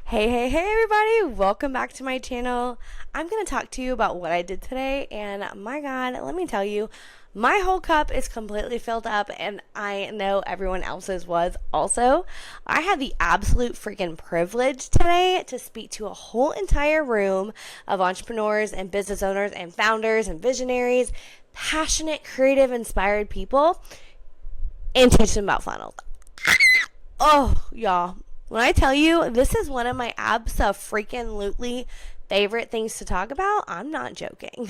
Hey, everybody, welcome back to my channel. I'm going to talk to you about what I did today, and my God, let me tell you, my whole cup is completely filled up, and I know everyone else's was also. I had the absolute freaking privilege today to speak to a whole entire room of entrepreneurs and business owners and founders and visionaries, passionate, creative, inspired people, and teach them about funnels. Oh, y'all. When I tell you this is one of my abso-freaking-lutely favorite things to talk about, I'm not joking.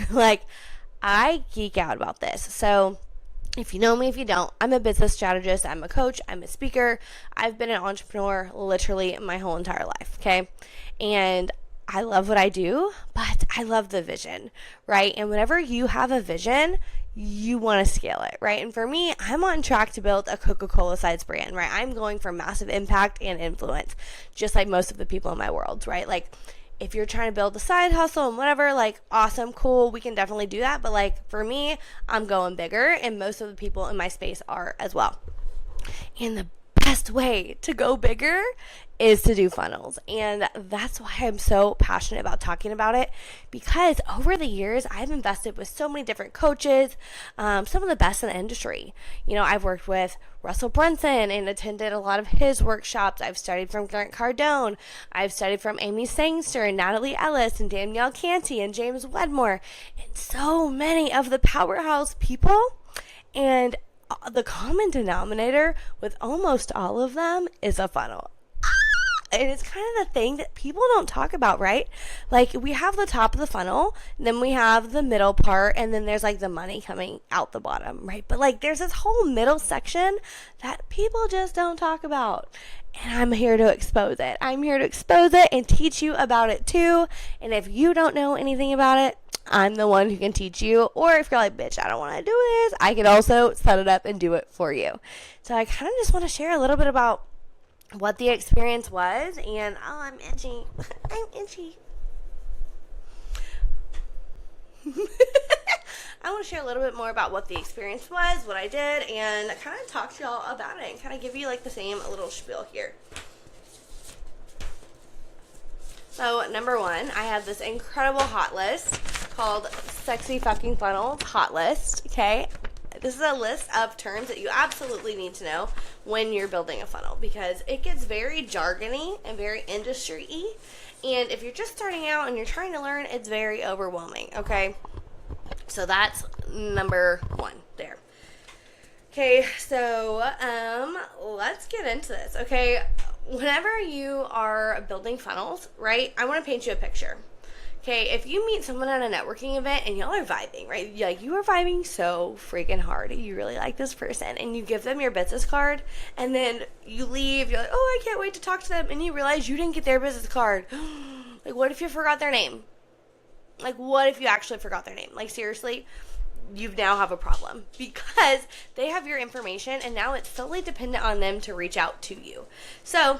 I geek out about this. So, if you know me, if you don't, I'm a business strategist, I'm a coach, I'm a speaker. I've been an entrepreneur literally my whole entire life, okay? And I love what I do, but I love the vision, right? And whenever you have a vision, you want to scale it, right? And for me, I'm on track to build a Coca-Cola sized brand, right? I'm going for massive impact and influence, just like most of the people in my world, right? If you're trying to build a side hustle and whatever, awesome, cool, we can definitely do that. But for me, I'm going bigger, and most of the people in my space are as well. And the best way to go bigger is to do funnels. And that's why I'm so passionate about talking about it, because over the years, I've invested with so many different coaches, some of the best in the industry. I've worked with Russell Brunson and attended a lot of his workshops. I've studied from Grant Cardone. I've studied from Amy Sangster and Natalie Ellis and Danielle Canty and James Wedmore and so many of the powerhouse people. And the common denominator with almost all of them is a funnel. And it's kind of the thing that people don't talk about, right? We have the top of the funnel, then we have the middle part, and then there's the money coming out the bottom, right? But there's this whole middle section that people just don't talk about. And I'm here to expose it. I'm here to expose it and teach you about it too. And if you don't know anything about it, I'm the one who can teach you. Or if you're like, bitch, I don't want to do this, I can also set it up and do it for you. So I kind of just want to share a little bit about what the experience was. And I'm itchy. I'm itchy. I want to share a little bit more about what the experience was, what I did, and kind of talk to y'all about it and kind of give you the same little spiel here. So, number one, I have this incredible hot list called Sexy Fucking Funnels Hot List, okay? This is a list of terms that you absolutely need to know when you're building a funnel, because it gets very jargony and very industry-y, and if you're just starting out and you're trying to learn, it's very overwhelming, okay? So that's number one there. Okay, so let's get into this, okay? Whenever you are building funnels, right, I want to paint you a picture. Okay, if you meet someone at a networking event and y'all are vibing, right? You are vibing so freaking hard. You really like this person, and you give them your business card, and then you leave. You're like, oh, I can't wait to talk to them, and you realize you didn't get their business card. What if you forgot their name? What if you actually forgot their name? Seriously, you now have a problem, because they have your information, and now it's solely dependent on them to reach out to you. So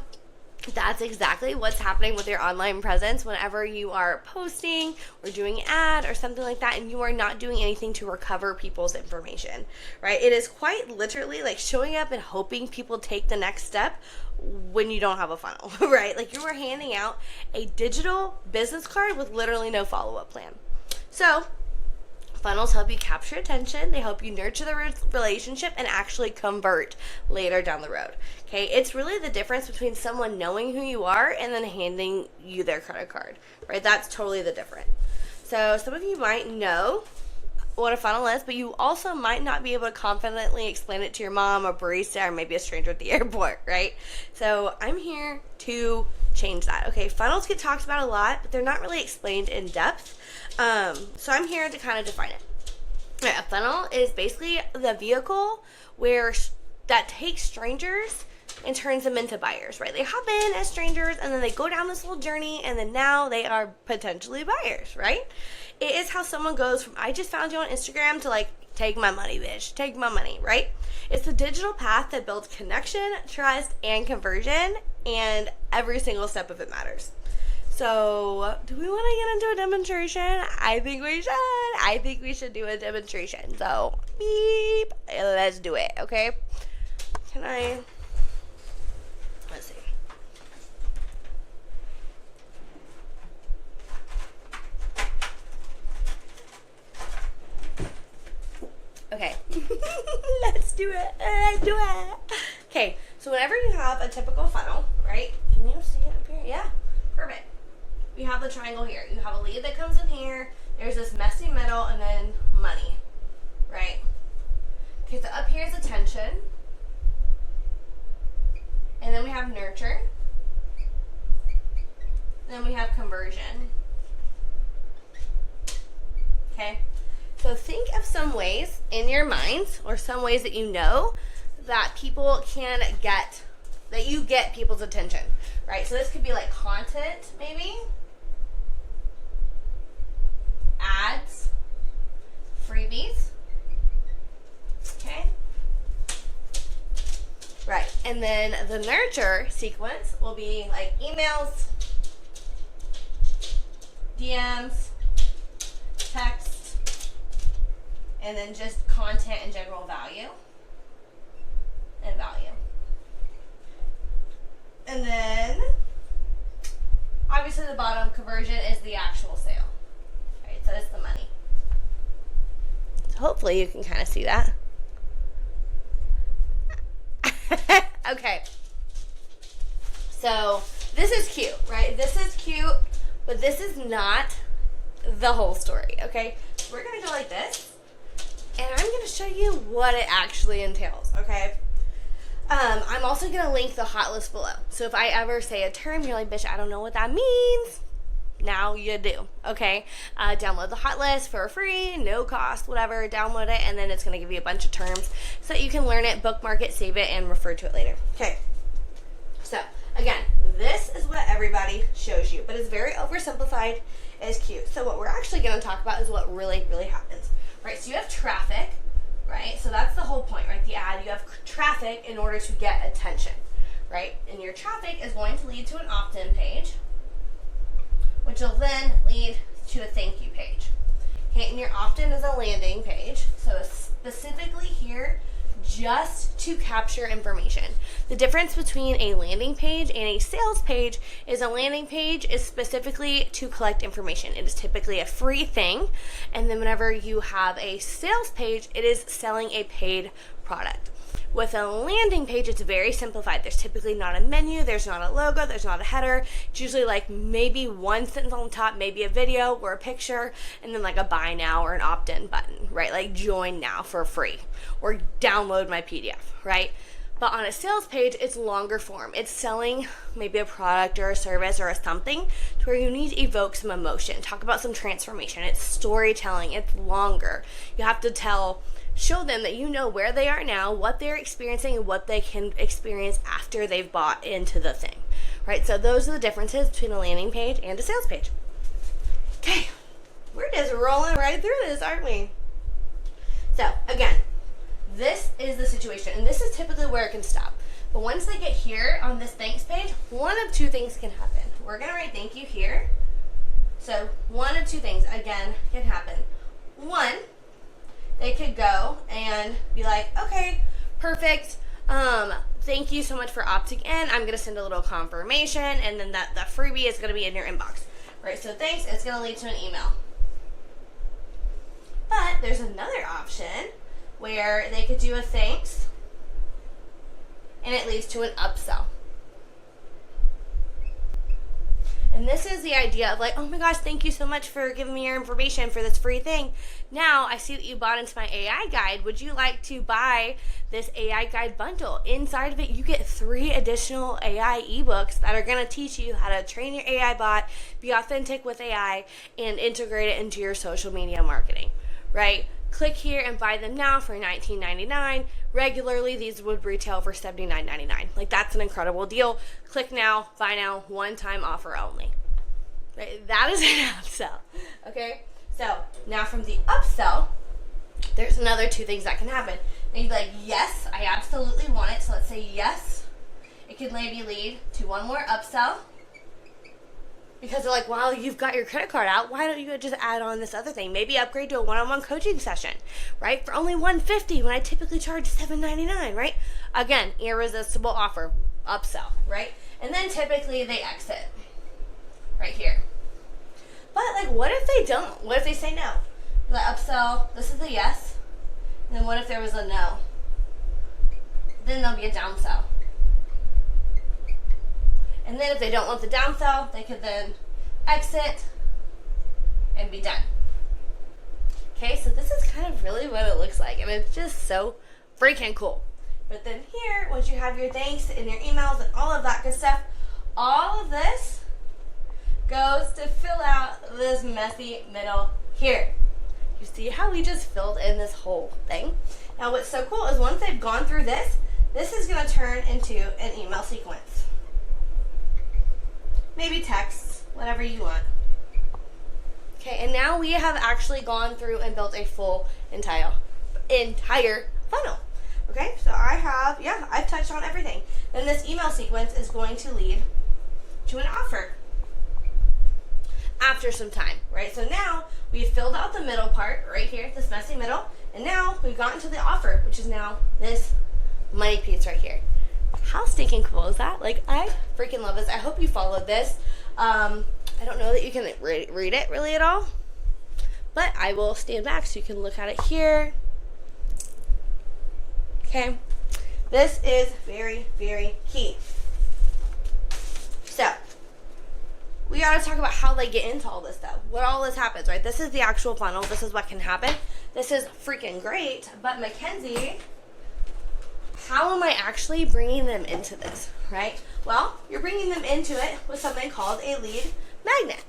that's exactly what's happening with your online presence whenever you are posting or doing an ad or something like that, and you are not doing anything to recover people's information, right? It is quite literally showing up and hoping people take the next step when you don't have a funnel, right? You are handing out a digital business card with literally no follow-up plan. So funnels help you capture attention, they help you nurture the relationship and actually convert later down the road. Okay, it's really the difference between someone knowing who you are and then handing you their credit card, right? That's totally the difference. So some of you might know what a funnel is, but you also might not be able to confidently explain it to your mom, or barista, or maybe a stranger at the airport, right? So I'm here to change that. Okay, funnels get talked about a lot, but they're not really explained in depth. So I'm here to kind of define it. Right, a funnel is basically the vehicle that takes strangers and turns them into buyers, right? They hop in as strangers, and then they go down this little journey, and then now they are potentially buyers, right? It is how someone goes from, I just found you on Instagram, to take my money, bitch. Take my money, right? It's the digital path that builds connection, trust, and conversion, and every single step of it matters. So, do we want to get into a demonstration? I think we should. I think we should do a demonstration. So, beep. Let's do it, okay? Let's see. Let's do it. Let's do it. Okay, so whenever you have a typical funnel, right? Can you see it up here? Yeah, perfect. You have the triangle here. You have a lead that comes in here. There's this messy middle, and then money, right? Okay, so up here is attention. And then we have nurture. Then we have conversion. Okay? So think of some ways in your mind, or some ways that you know, that people can get, that you get people's attention, right? So this could be like content, maybe. Ads. Freebies. Okay? Right, and then the nurture sequence will be like emails, DMs, text, and then just content and general value and value. And then, obviously the bottom conversion is the actual sale. Right, so it's the money. So hopefully you can kind of see that. Okay, so this is cute, right? This is cute, but this is not the whole story, okay? We're going to go like this, and I'm going to show you what it actually entails, okay? I'm also going to link the hot list below. So if I ever say a term, you're like, bitch, I don't know what that means. Now you do, okay? Download the hot list for free, no cost, whatever. Download it, and then it's going to give you a bunch of terms so that you can learn it, bookmark it, save it, and refer to it later. Okay. So, again, this is what everybody shows you, but it's very oversimplified. It's cute. So what we're actually going to talk about is what really, really happens, right? So you have traffic, right? So that's the whole point, right? The ad, you have traffic in order to get attention, right? And your traffic is going to lead to an opt-in page, which will then lead to a thank you page. Okay, and your opt-in is a landing page, so specifically here just to capture information. The difference between a landing page and a sales page is a landing page is specifically to collect information. It is typically a free thing, and then whenever you have a sales page, it is selling a paid product. With a landing page, it's very simplified. There's typically not a menu, there's not a logo, there's not a header. It's usually like maybe one sentence on the top, maybe a video or a picture, and then like a buy now or an opt-in button, right? Like join now for free or download my PDF, right? But on a sales page, it's longer form. It's selling maybe a product or a service or a something to where you need to evoke some emotion, talk about some transformation. It's storytelling, it's longer. You have to show them that you know where they are now, what they're experiencing, and what they can experience after they've bought into the thing, right? So those are the differences between a landing page and a sales page. Okay, we're just rolling right through this, aren't we? So again, this is the situation, and this is typically where it can stop. But once they get here on this thanks page, one of two things can happen. We're gonna write thank you here. So one of two things, again, can happen. One, they could go and be like, okay, perfect. Thank you so much for opting in. I'm going to send a little confirmation, and then that freebie is going to be in your inbox. Right, so thanks. It's going to lead to an email. But there's another option where they could do a thanks, and it leads to an upsell. And this is the idea of like, oh my gosh, thank you so much for giving me your information for this free thing. Now I see that you bought into my AI guide. Would you like to buy this AI guide bundle? Inside of it, you get 3 additional AI ebooks that are going to teach you how to train your AI bot, be authentic with AI, and integrate it into your social media marketing, right? Click here and buy them now for $19.99. Regularly, these would retail for $79.99. Like, that's an incredible deal. Click now, buy now, one-time offer only. Right? That is an upsell. Okay? So, now from the upsell, there's another 2 things that can happen. And you'd be like, yes, I absolutely want it. So let's say yes. It could maybe lead to one more upsell. Because they're like, well, you've got your credit card out. Why don't you just add on this other thing? Maybe upgrade to a one-on-one coaching session, right? For only $150 when I typically charge $7.99, right? Again, irresistible offer, upsell, right? And then typically they exit right here. But like, what if they don't? What if they say no? The upsell, this is a yes. And then what if there was a no? Then there'll be a downsell. And then if they don't want the downsell, they could then exit and be done. Okay, so this is kind of really what it looks like. And it's just so freaking cool. But then here, once you have your thanks and your emails and all of that good stuff, all of this goes to fill out this messy middle here. You see how we just filled in this whole thing? Now what's so cool is once they've gone through this is going to turn into an email sequence. Maybe text, whatever you want. Okay, and now we have actually gone through and built a full entire funnel. Okay, so I've touched on everything. Then this email sequence is going to lead to an offer after some time, right? So now we've filled out the middle part right here, this messy middle, and now we've gotten to the offer, which is now this money piece right here. How stinking cool is that? Like, I freaking love this. I hope you followed this. I don't know that you can read it really at all, but I will stand back so you can look at it here. Okay, this is very, very key. So, we got to talk about how they get into all this stuff. What all this happens, right? This is the actual funnel. This is what can happen. This is freaking great. But Mackenzie, how am I actually bringing them into this, right? Well, you're bringing them into it with something called a lead magnet.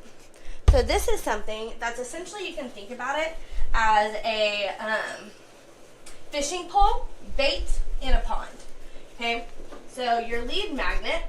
So this is something that's essentially, you can think about it as a fishing pole, bait in a pond. Okay? So your lead magnet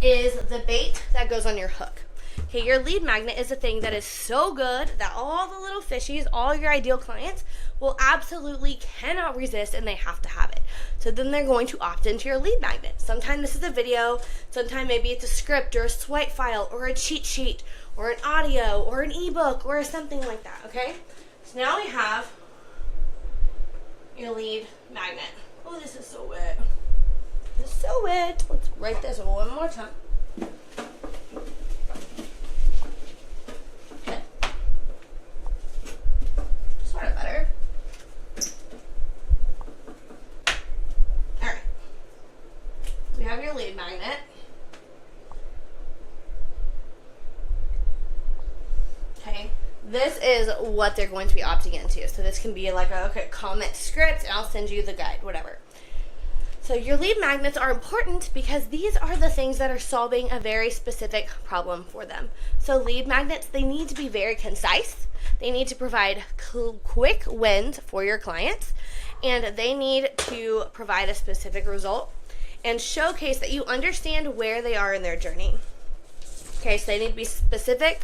is the bait that goes on your hook. Okay, your lead magnet is a thing that is so good that all the little fishies, all your ideal clients will absolutely cannot resist, and they have to have it. So then they're going to opt into your lead magnet. Sometimes this is a video, sometimes maybe it's a script or a swipe file or a cheat sheet or an audio or an ebook or something like that, okay? So now we have your lead magnet. Oh, this is so wet. This is so wet. Let's write this one more time. Okay. Sort of better. Alright. We have your lead magnet. Okay. This is what they're going to be opting into. So this can be like a comment script, and I'll send you the guide, whatever. So your lead magnets are important because these are the things that are solving a very specific problem for them. So lead magnets, they need to be very concise. They need to provide quick wins for your clients, and they need to provide a specific result and showcase that you understand where they are in their journey. Okay, so they need to be specific,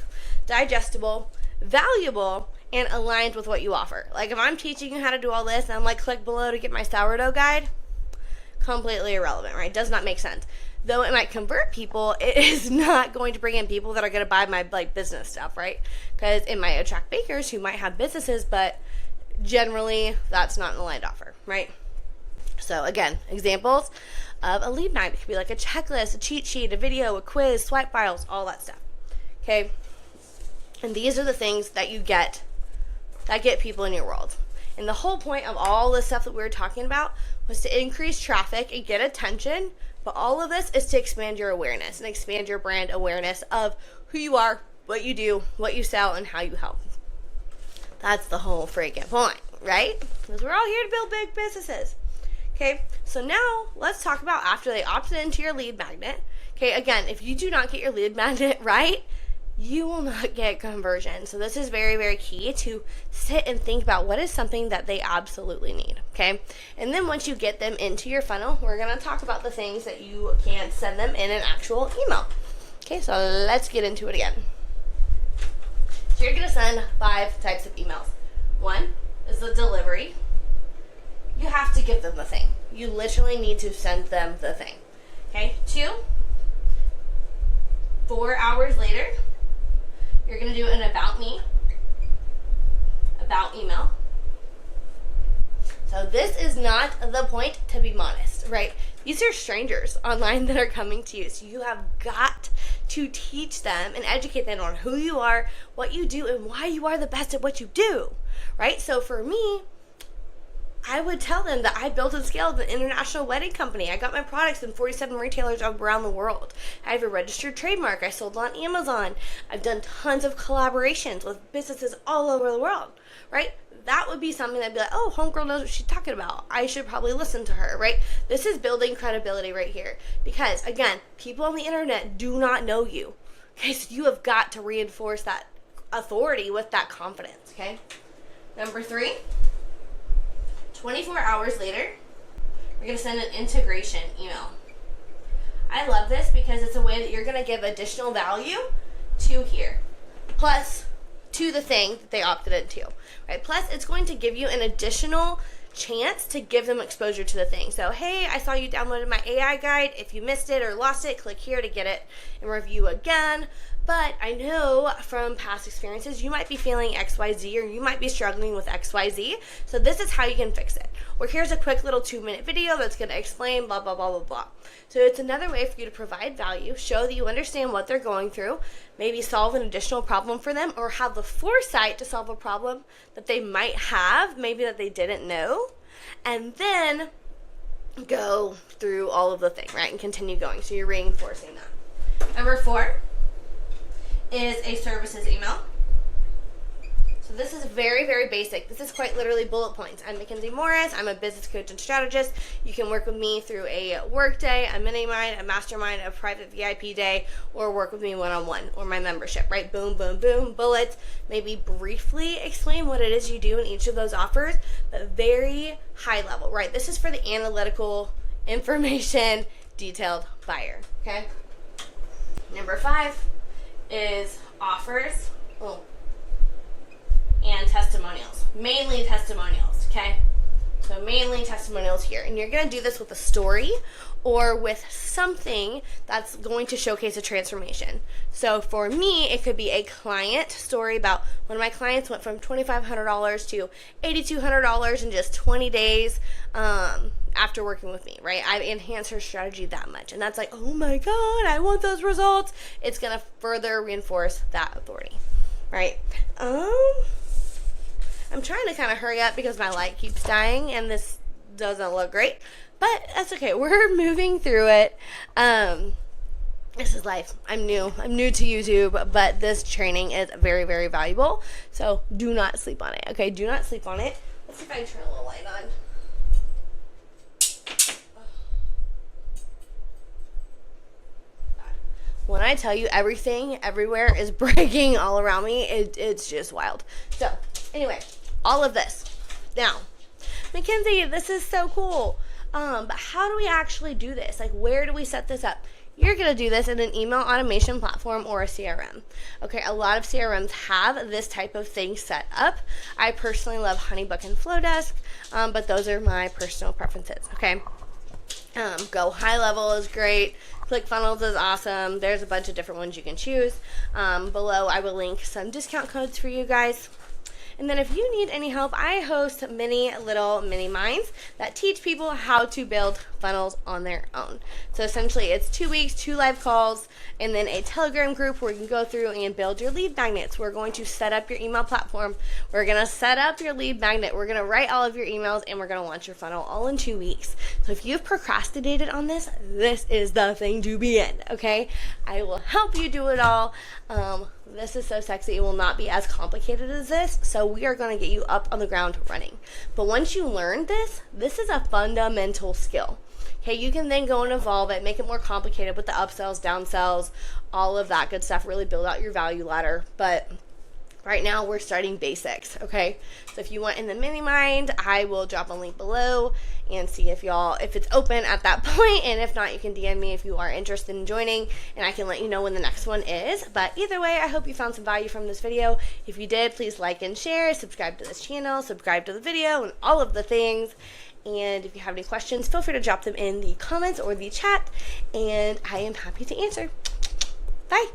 digestible, valuable, and aligned with what you offer. Like if I'm teaching you how to do all this and I'm like, click below to get my sourdough guide, completely irrelevant, right? Does not make sense. Though it might convert people, it is not going to bring in people that are going to buy my like business stuff, right? Because it might attract bakers who might have businesses, but generally that's not an aligned offer, right? So again, examples of a lead magnet could be like a checklist, a cheat sheet, a video, a quiz, swipe files, all that stuff. Okay, and these are the things that you get that get people in your world. And the whole point of all this stuff that we were talking about was to increase traffic and get attention, but all of this is to expand your awareness and expand your brand awareness of who you are, what you do, what you sell, and how you help. That's the whole freaking point, right? Because we're all here to build big businesses. Okay, so now let's talk about after they opted into your lead magnet. Okay, again, if you do not get your lead magnet right, you will not get conversion. So this is very, very key to sit and think about what is something that they absolutely need, okay? And then once you get them into your funnel, we're going to talk about the things that you can send them in an actual email. Okay, so let's get into it again. So you're going to send 5 types of emails. 1 is the delivery. You have to give them the thing. You literally need to send them the thing. Okay, 2, 4 hours later, you're going to do an about me, about email. So this is not the point, to be honest, right? These are strangers online that are coming to you. So you have got to teach them and educate them on who you are, what you do, and why you are the best at what you do, right? So for me, I would tell them that I built and scaled an international wedding company. I got my products in 47 retailers around the world. I have a registered trademark. I sold on Amazon. I've done tons of collaborations with businesses all over the world, right? That would be something that'd be like, oh, homegirl knows what she's talking about. I should probably listen to her, right? This is building credibility right here. Because, again, people on the internet do not know you. Okay, so you have got to reinforce that authority with that confidence, okay? Number 3, 24 hours later, we're going to send an integration email. I love this because it's a way that you're going to give additional value to here. Plus, to the thing that they opted into, right? Plus, it's going to give you an additional chance to give them exposure to the thing. So, hey, I saw you downloaded my AI guide. If you missed it or lost it, click here to get it and review again. But I know from past experiences, you might be feeling XYZ or you might be struggling with XYZ. So this is how you can fix it. Or here's a quick little 2-minute video that's going to explain blah, blah, blah, blah, blah. So it's another way for you to provide value, show that you understand what they're going through, maybe solve an additional problem for them, or have the foresight to solve a problem that they might have, maybe that they didn't know, and then go through all of the thing, right, and continue going. So you're reinforcing that. Number 4 is a services email. So this is very, very basic. This is quite literally bullet points. I'm Mackenzie Morris. I'm a business coach and strategist. You can work with me through a work day, a mini mind, a mastermind, a private VIP day, or work with me one-on-one or my membership, right? Boom, boom, boom, bullets. Maybe briefly explain what it is you do in each of those offers, but very high level, right? This is for the analytical information detailed buyer, okay? Number 5 is offers and testimonials. Mainly testimonials, okay? So mainly testimonials here. And you're going to do this with a story or with something that's going to showcase a transformation. So for me, it could be a client story about one of my clients went from $2,500 to $8,200 in just 20 days after working with me, right? I enhanced her strategy that much. And that's like, oh my God, I want those results. It's going to further reinforce that authority, right? I'm trying to kind of hurry up because my light keeps dying and this doesn't look great, but that's okay. We're moving through it. This is life. I'm new to YouTube, but this training is very, very valuable. So do not sleep on it. Okay. Do not sleep on it. Let's see if I can turn a little light on. When I tell you everything everywhere is breaking all around me, it's just wild. So anyway, all of this. Now, Mackenzie, this is so cool. But how do we actually do this? Like, where do we set this up? You're going to do this in an email automation platform or a CRM. Okay, a lot of CRMs have this type of thing set up. I personally love Honeybook and Flowdesk, but those are my personal preferences, okay? Go High Level is great. ClickFunnels is awesome. There's a bunch of different ones you can choose. Below, I will link some discount codes for you guys. And then if you need any help, I host mini minds that teach people how to build funnels on their own. So essentially it's 2 weeks, 2 live calls, and then a Telegram group where you can go through and build your lead magnets. We're going to set up your email platform. We're going to set up your lead magnet. We're going to write all of your emails, and we're going to launch your funnel all in 2 weeks. So if you've procrastinated on this, this is the thing to be in, okay? I will help you do it all. This is so sexy. It will not be as complicated as this. So we are going to get you up on the ground running. But once you learn this, this is a fundamental skill. Okay, you can then go and evolve it, make it more complicated with the upsells, downsells, all of that good stuff. Really build out your value ladder. But right now we're starting basics, okay? So if you want in the mini mind, I will drop a link below and see if it's open at that point. And if not, you can DM me if you are interested in joining, and I can let you know when the next one is. But either way, I hope you found some value from this video. If you did, please like and share, subscribe to this channel, subscribe to the video, and all of the things. And if you have any questions, feel free to drop them in the comments or the chat, and I am happy to answer. Bye.